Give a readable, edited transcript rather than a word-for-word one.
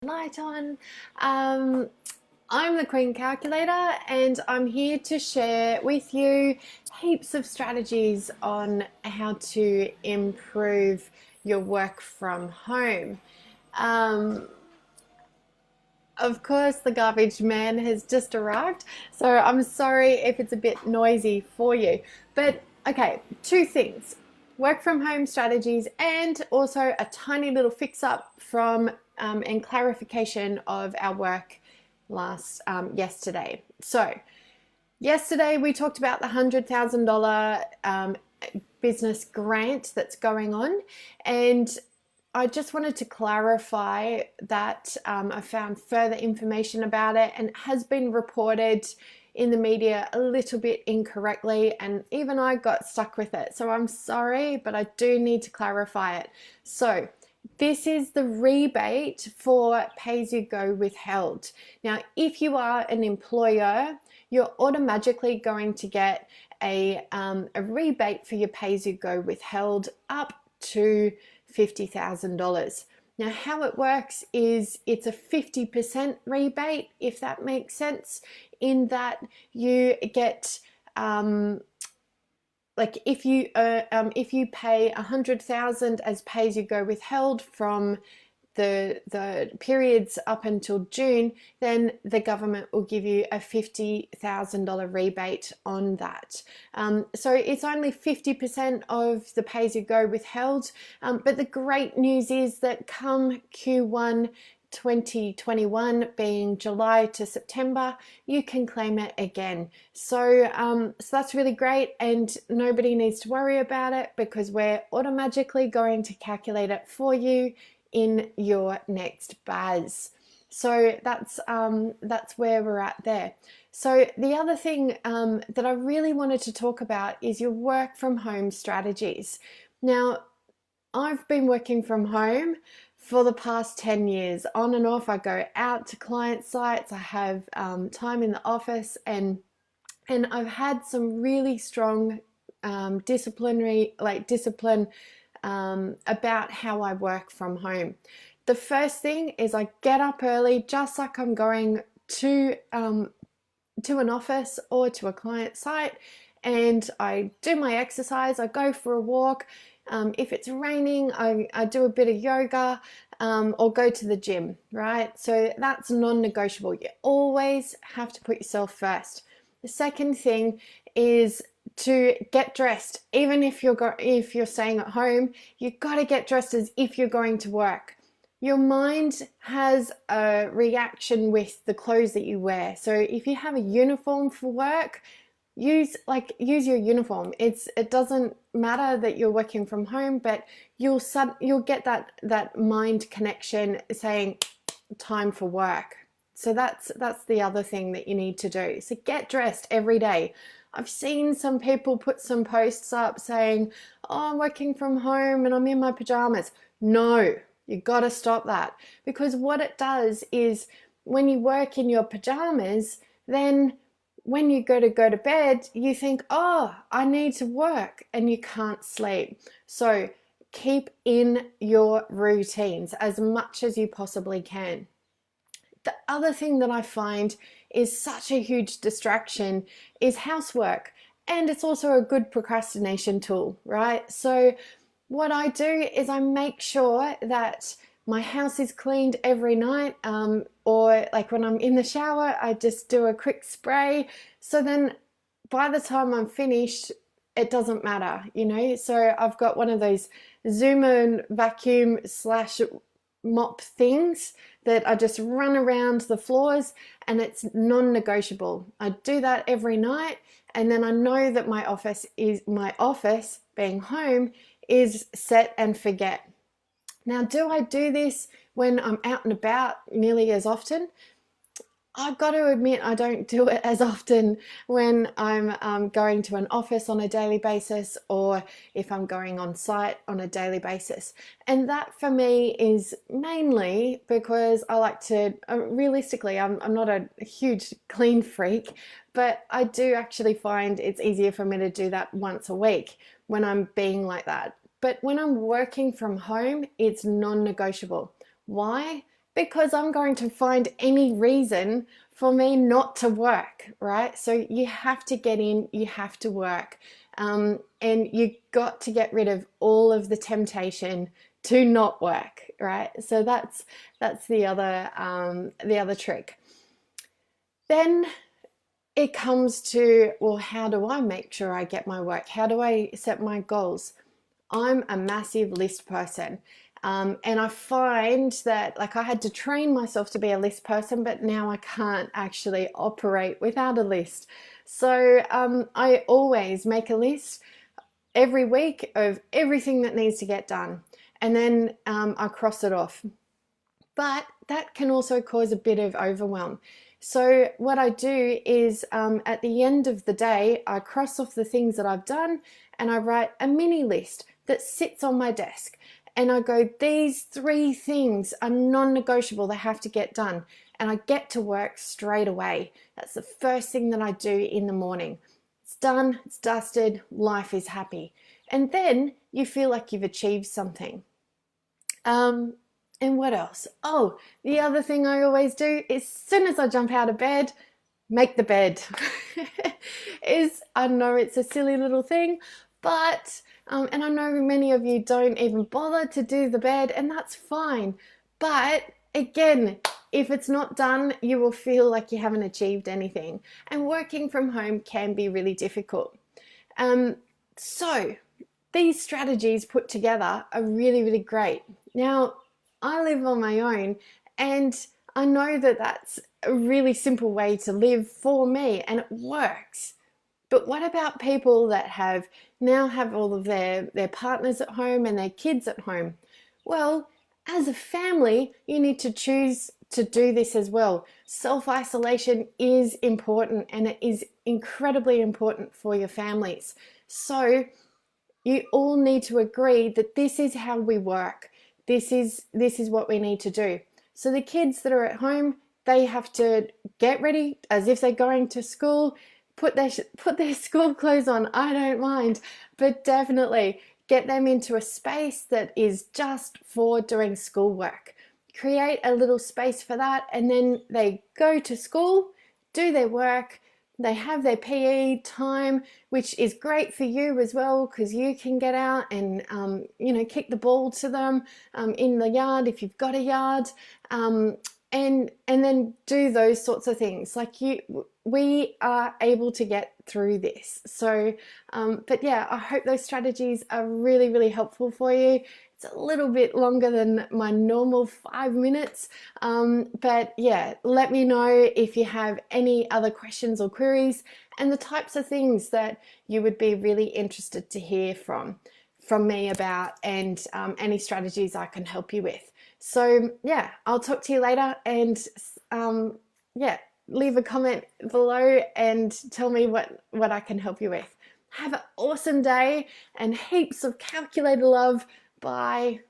Light on. Um, I'm the Queen Calculator, and I'm here to share with you heaps of strategies on how to improve your work from home. Um, of course, the garbage man has just arrived, so I'm sorry if it's a bit noisy for you. But okay, two things: work from home strategies, and also a tiny little fix up from and clarification of our work yesterday. So, yesterday we talked about the $100,000 business grant that's going on, and I just wanted to clarify that I found further information about it, and it has been reported in the media a little bit incorrectly, and even I got stuck with it. So I'm sorry, but I do need to clarify it. So this is the rebate for pay-as-you-go withheld. Now, if you are an employer, you're automatically going to get a rebate for your pay-as-you-go withheld up to $50,000. Now, how it works is it's a 50% rebate, if that makes sense, in that you get like if you pay 100,000 as pay as you go withheld from the periods up until June, then the government will give you a $50,000 rebate on that. So it's only 50% of the pay as you go withheld, but the great news is that come Q1 2021, being July to September, you can claim it again. So that's really great, and nobody needs to worry about it because we're automatically going to calculate it for you in your next BAS. So that's where we're at there. So the other thing that I really wanted to talk about is your work from home strategies. Now, I've been working from home for the past 10 years. On and off, I go out to client sites, I have time in the office, and I've had some really strong discipline about how I work from home. The first thing is I get up early, just like I'm going to an office or to a client site, and I do my exercise. I go for a walk. If it's raining, I do a bit of yoga or go to the gym, right? So that's non-negotiable. You always have to put yourself first. The second thing is to get dressed. Even if you're staying at home, you've got to get dressed as if you're going to work. Your mind has a reaction with the clothes that you wear. So if you have a uniform for work, use your uniform. It doesn't matter that you're working from home, but you'll get that mind connection saying time for work. So that's the other thing that you need to do. So get dressed every day. I've seen some people put some posts up saying, "Oh, I'm working from home and I'm in my pajamas." No, you got to stop that, because what it does is when you work in your pajamas, then when you go to bed, you think, "Oh, I need to work," and you can't sleep. So keep in your routines as much as you possibly can. The other thing that I find is such a huge distraction is housework, and it's also a good procrastination tool, right? So what I do is I make sure that my house is cleaned every night, or like when I'm in the shower, I just do a quick spray. So then by the time I'm finished, it doesn't matter, you know? So I've got one of those Zoom and vacuum slash mop things that I just run around the floors, and it's non-negotiable. I do that every night, and then I know that my office being home is set and forget. Now, do I do this when I'm out and about nearly as often? I've got to admit I don't do it as often when I'm going to an office on a daily basis, or if I'm going on site on a daily basis. And that for me is mainly because I like to, realistically, I'm not a huge clean freak, but I do actually find it's easier for me to do that once a week when I'm being like that. But when I'm working from home, it's non-negotiable. Why? because I'm going to find any reason for me not to work, right? So you have to get in, you have to work, and you got to get rid of all of the temptation to not work, right? So that's the other trick. Then it comes to, well, how do I make sure I get my work? How do I set my goals? I'm a massive list person. And I find that, like, I had to train myself to be a list person, but now I can't actually operate without a list. So I always make a list every week of everything that needs to get done. And then I cross it off. But that can also cause a bit of overwhelm. So what I do is at the end of the day, I cross off the things that I've done and I write a mini list that sits on my desk. And I go, these 3 things are non-negotiable, they have to get done. And I get to work straight away. That's the first thing that I do in the morning. It's done, it's dusted, life is happy. And then you feel like you've achieved something. And what else? Oh, the other thing I always do is, as soon as I jump out of bed, make the bed. I know it's a silly little thing, but and I know many of you don't even bother to do the bed, and that's fine. But again, if it's not done, you will feel like you haven't achieved anything. And working from home can be really difficult. So these strategies put together are really, really great. Now, I live on my own, and I know that that's a really simple way to live for me, and it works. But what about people that have all of their partners at home and their kids at home? Well, as a family, you need to choose to do this as well. Self-isolation is important, and it is incredibly important for your families. So you all need to agree that this is how we work. This is what we need to do. So the kids that are at home, they have to get ready as if they're going to school, put their school clothes on. I don't mind, but definitely get them into a space that is just for doing schoolwork. Create a little space for that, and then they go to school, do their work. They have their PE time, which is great for you as well, because you can get out and kick the ball to them in the yard if you've got a yard, and then do those sorts of things. We are able to get through this. So, but yeah, I hope those strategies are really, really helpful for you. It's a little bit longer than my normal 5 minutes, but yeah, let me know if you have any other questions or queries, and the types of things that you would be really interested to hear from me about, and any strategies I can help you with. So yeah, I'll talk to you later, and yeah, leave a comment below and tell me what I can help you with. Have an awesome day and heaps of calculated love. Bye.